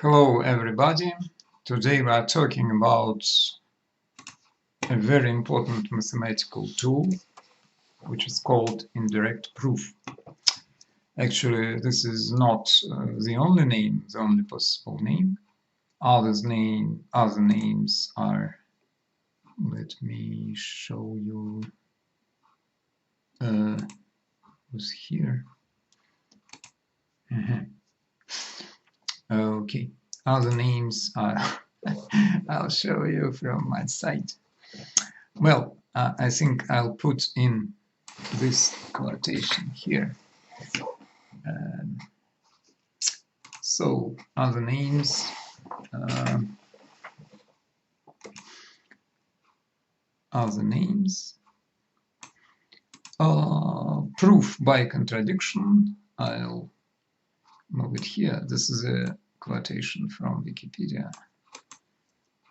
Hello everybody. Today we are talking about a very important mathematical tool which is called indirect proof. Actually, this is not the only name, the only possible name. Other names are, let me show you who's here. Okay, other names are I'll show you from my site. Well, I think I'll put in this quotation here. So other names, proof by contradiction. I'll move it here. This is a quotation from Wikipedia,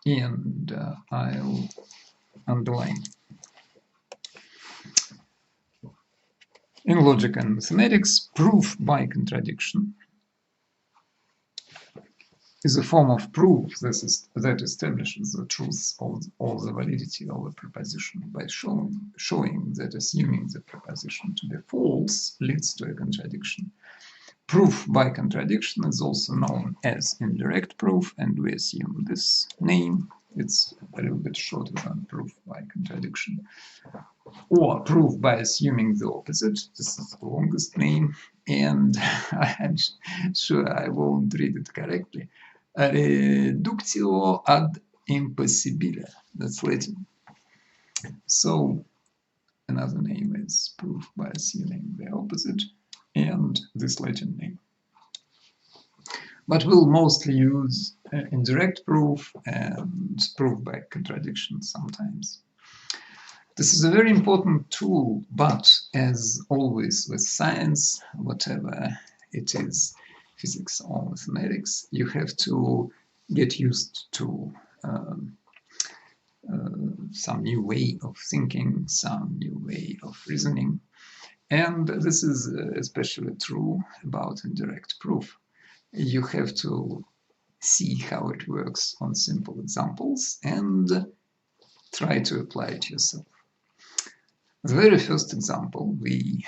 and I'll underline. In logic and mathematics, proof by contradiction is a form of proof that establishes the truth or the validity of a proposition by showing that assuming the proposition to be false leads to a contradiction. Proof by contradiction is also known as indirect proof, and we assume this name. It's a little bit shorter than proof by contradiction. Or proof by assuming the opposite. This is the longest name, and I'm sure I won't read it correctly. Reductio ad impossibile. That's Latin. So another name is proof by assuming the opposite, and this Latin name. But we'll mostly use indirect proof and proof by contradiction sometimes. This is a very important tool, but as always with science, whatever it is, physics or mathematics, you have to get used to some new way of thinking, some new way of reasoning. And this is especially true about indirect proof. You have to see how it works on simple examples and try to apply it yourself. The very first example we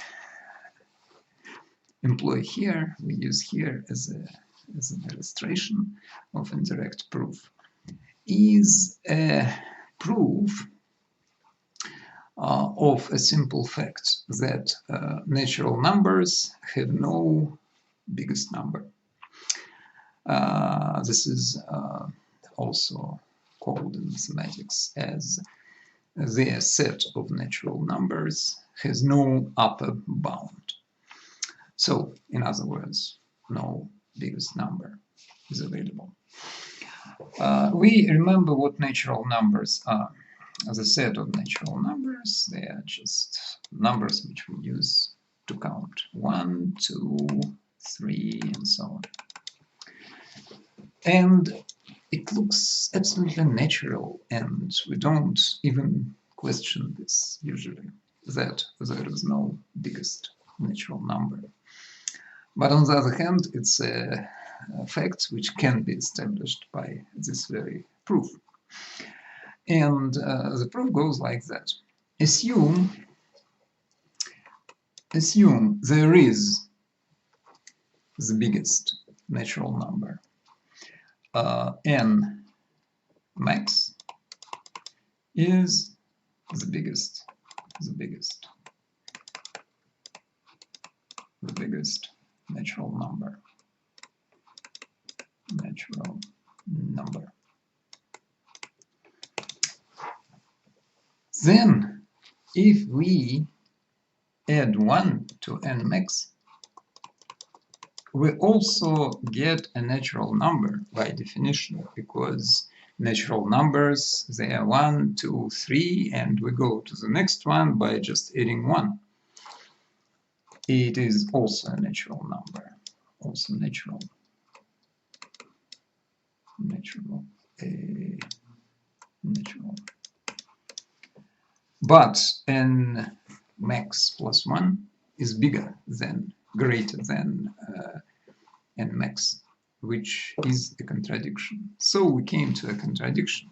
employ here, we use here as an illustration of indirect proof, is a proof of a simple fact that natural numbers have no biggest number. This is also called in mathematics as the set of natural numbers has no upper bound. So, in other words, no biggest number is available. We remember what natural numbers are. As a set of natural numbers, they are just numbers which we use to count 1, 2, 3, and so on. And it looks absolutely natural, and we don't even question this usually, that there is no biggest natural number. But on the other hand, it's a fact which can be established by this very proof. And the proof goes like that. Assume there is the biggest natural number. N max is the biggest natural number. Then, if we add 1 to n max, we also get a natural number by definition, because natural numbers, they are 1, 2, 3, and we go to the next one by just adding 1. It is also a natural number, also natural. But n max plus 1 is greater than n max, which is a contradiction. So we came to a contradiction.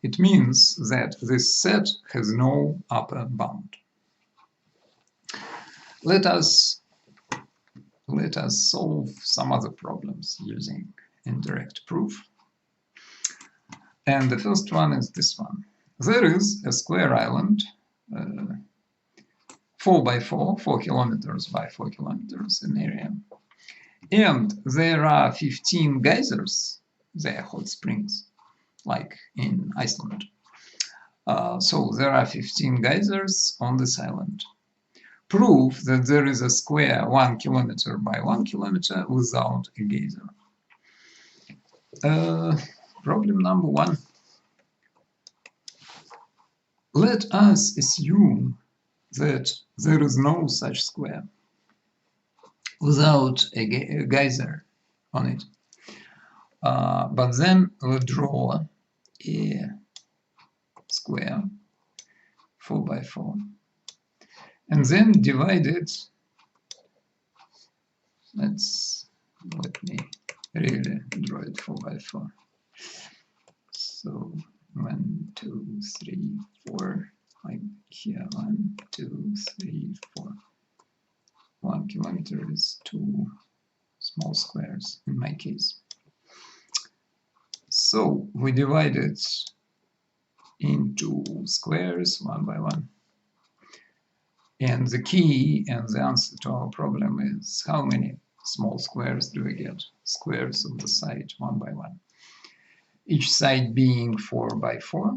It means that this set has no upper bound. Let us solve some other problems using indirect proof. And the first one is this one. There is a square island, 4 by 4, 4 kilometers by 4 kilometers in area. And there are 15 geysers, they are hot springs, like in Iceland. So there are 15 geysers on this island. Prove that there is a square 1 kilometer by 1 kilometer without a geyser. Problem number 1. Let us assume that there is no such square without a geyser on it. But then we'll draw a square 4 by 4 and then divide it. Let me really draw it 4 by 4. So 1, 2, 3, 4, like here 1, 2, 3, 4. 1 kilometer is 2 small squares in my case. So we divide it into squares 1 by 1. And the key and the answer to our problem is how many small squares do we get? Squares of the side 1 by 1. Each side being 4 by 4,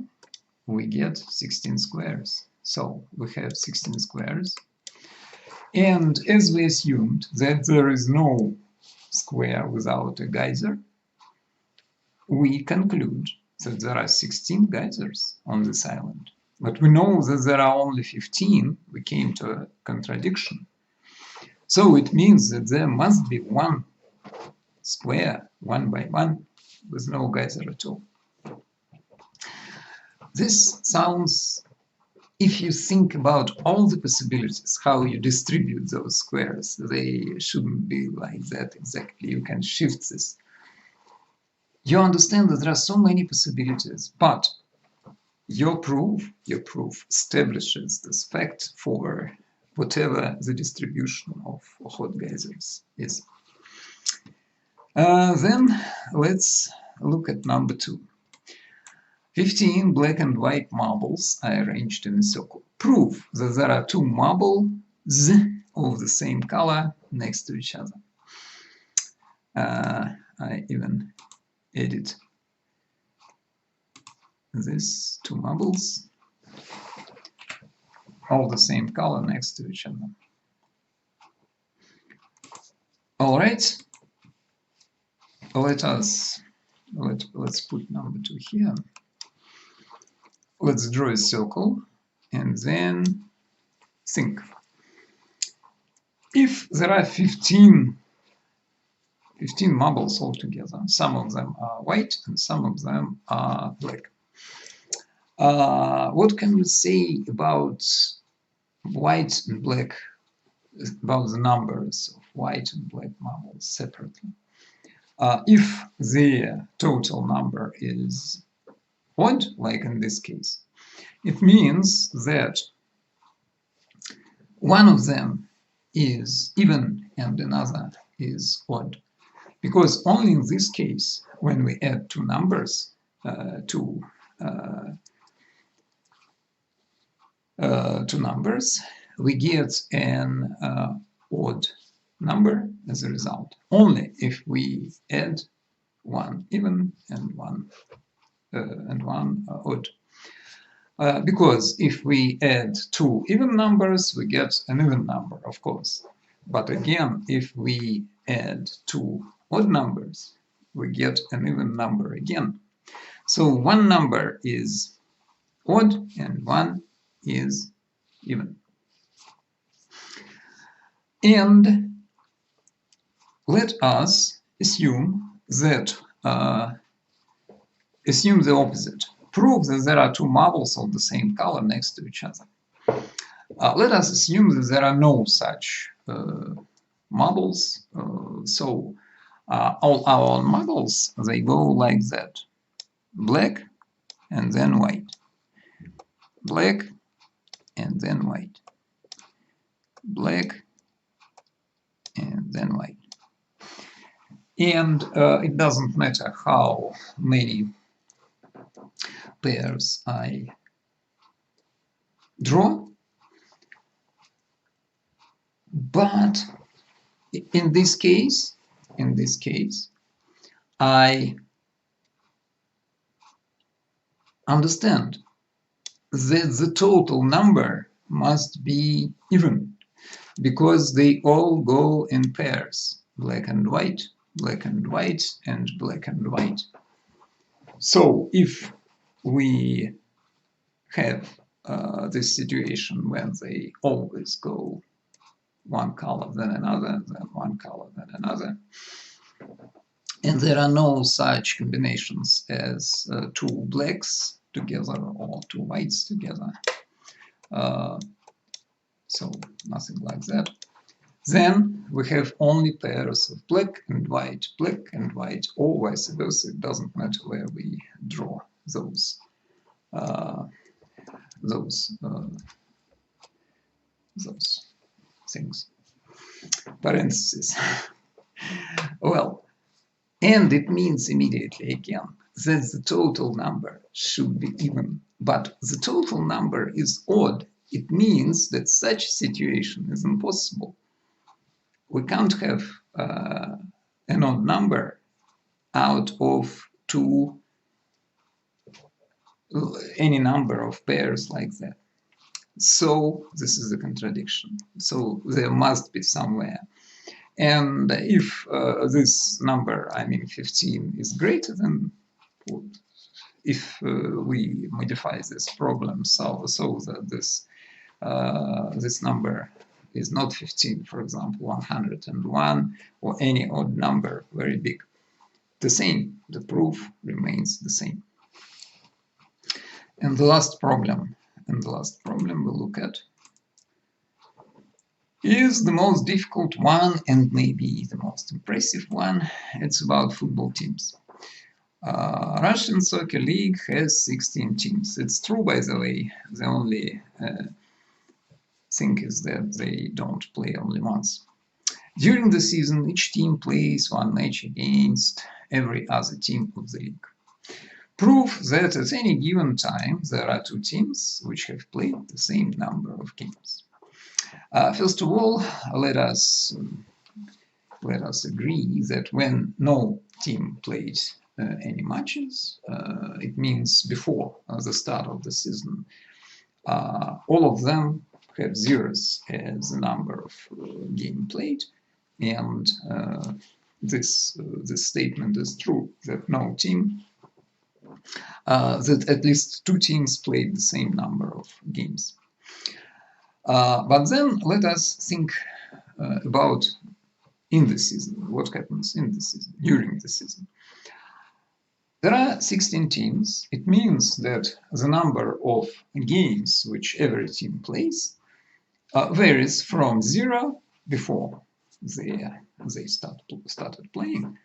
we get 16 squares. So we have 16 squares. And as we assumed that there is no square without a geyser, we conclude that there are 16 geysers on this island. But we know that there are only 15. We came to a contradiction. So it means that there must be one square, 1 by 1, with no geyser at all. This sounds, if you think about all the possibilities, how you distribute those squares, they shouldn't be like that exactly. You can shift this. You understand that there are so many possibilities, but your proof establishes this fact for whatever the distribution of hot geysers is. Then let's look at number 2. 15 black and white marbles are arranged in a circle. Prove that there are 2 marbles of the same color next to each other. I even edit these 2 marbles, all the same color next to each other. All right. Let's put number 2 here. Let's draw a circle and then think. If there are 15 marbles altogether, some of them are white and some of them are black. What can we say about white and black, about the numbers of white and black marbles separately? If the total number is odd, like in this case, it means that one of them is even and another is odd. Because only in this case, when we add 2 numbers to numbers, we get an odd number as a result. Only if we add 1 even and one odd. Because if we add 2 even numbers, we get an even number, of course. But again, if we add 2 odd numbers, we get an even number again. So one number is odd and one is even. And let us assume that assume the opposite. Prove that there are 2 marbles of the same color next to each other. Let us assume that there are no such marbles. So All our models, they go like that. Black and then white. Black and then white. Black and then white. And it doesn't matter how many pairs I draw, but in this case, I understand that the total number must be even, because they all go in pairs, black and white, black and white, and black and white. So if we have this situation when they always go one color then another, then one color then another, and there are no such combinations as two blacks together or two whites together, so nothing like that, then we have only pairs of black and white, or vice versa. It doesn't matter where we draw those things. Parentheses. Well, and it means immediately again that the total number should be even, but the total number is odd. It means that such situation is impossible. We can't have an odd number out of any number of pairs like that. So this is a contradiction. So there must be somewhere. And if this number, I mean 15, is greater than, if we modify this problem so that this number is not 15, for example, 101, or any odd number very big, the proof remains the same. And the last problem we'll look at is the most difficult one and maybe the most impressive one. It's about football teams. Russian Soccer League has 16 teams. It's true, by the way. The only thing is that they don't play only once. During the season, each team plays one match against every other team of the league. Prove that at any given time there are two teams which have played the same number of games. First of all, let us agree that when no team played any matches, it means before the start of the season, all of them have zeros as the number of game played, and this statement is true, that no team, that at least two teams played the same number of games. But then let us think about in the season, what happens in the season, during the season. There are 16 teams. It means that the number of games which every team plays varies from 0 before they started playing,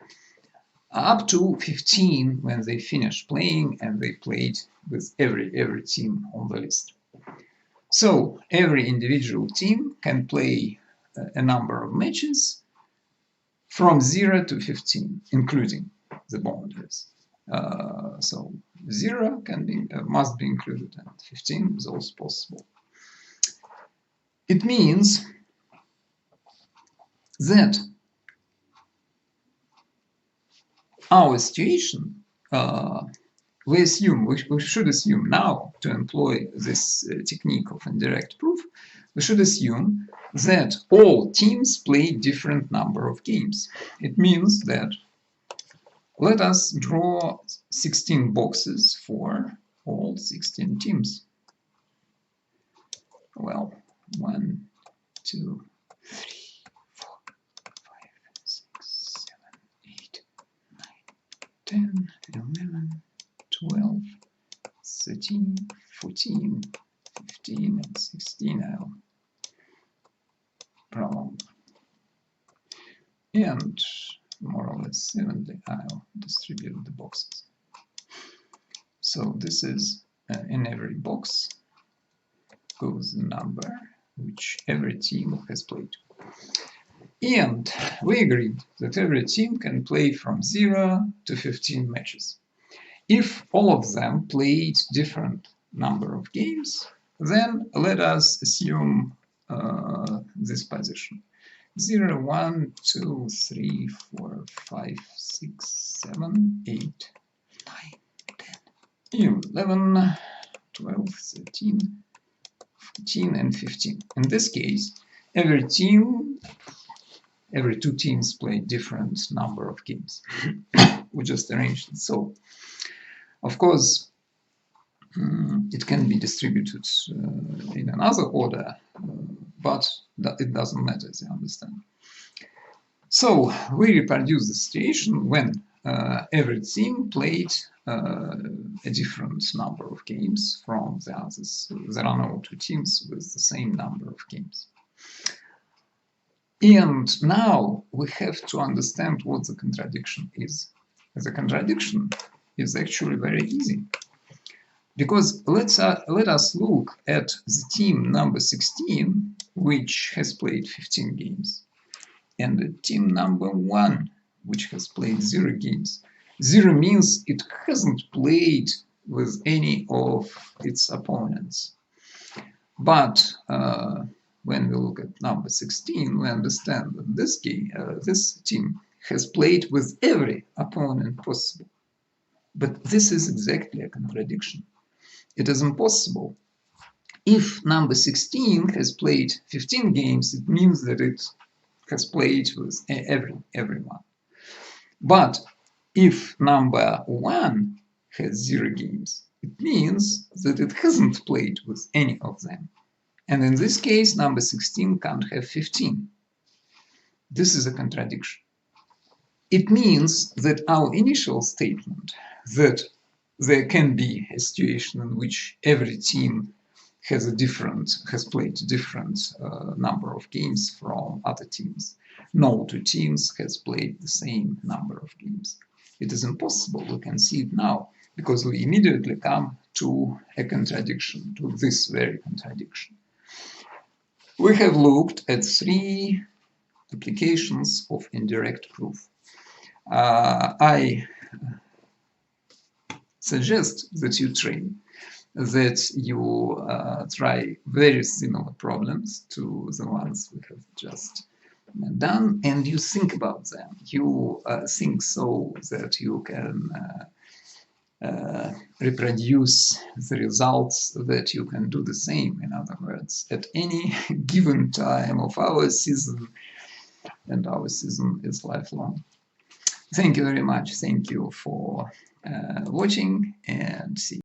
up to 15 when they finished playing and they played with every team on the list. So every individual team can play a number of matches from 0 to 15, including the boundaries. So 0 must be included, and 15 is also possible. It means that our situation, we should assume now, to employ this technique of indirect proof, we should assume that all teams play different number of games. It means that let us draw 16 boxes for all 16 teams. Well, 1, 2, 3, 4, 5, 6, 7, 8, 9, 10, 11, 12, 13, 14, 15, and 16. I'll prolong. And more or less minus 70, I'll distribute the boxes. So this is in every box goes the number which every team has played. And we agreed that every team can play from 0 to 15 matches. If all of them played different number of games, then let us assume this position. 0, 1, 2, 3, 4, 5, 6, 7, 8, 9, 10, 11, 12, 13, 14, and 15. In this case, every two teams play different number of games. We just arranged it so. Of course, it can be distributed in another order, but it doesn't matter, as you understand. So we reproduce the situation when every team played a different number of games from the others. There are no two teams with the same number of games. And now we have to understand what the contradiction is. The contradiction is actually very easy. Because let us look at the team number 16, which has played 15 games, and the team number 1, which has played 0 games. 0 means it hasn't played with any of its opponents. But when we look at number 16, we understand that this team has played with every opponent possible. But this is exactly a contradiction. It is impossible. If number 16 has played 15 games, it means that it has played with everyone. But if number 1 has 0 games, it means that it hasn't played with any of them. And in this case, number 16 can't have 15. This is a contradiction. It means that our initial statement that there can be a situation in which every team has played a different number of games from other teams. No two teams has played the same number of games. It is impossible. We can see it now because we immediately come to a contradiction, to this very contradiction. We have looked at 3 applications of indirect proof. I suggest that you train, that you try very similar problems to the ones we have just done, and you think about them. You think so that you can reproduce the results, that you can do the same, in other words, at any given time of our season, and our season is lifelong. Thank you very much. Thank you for watching, and see you.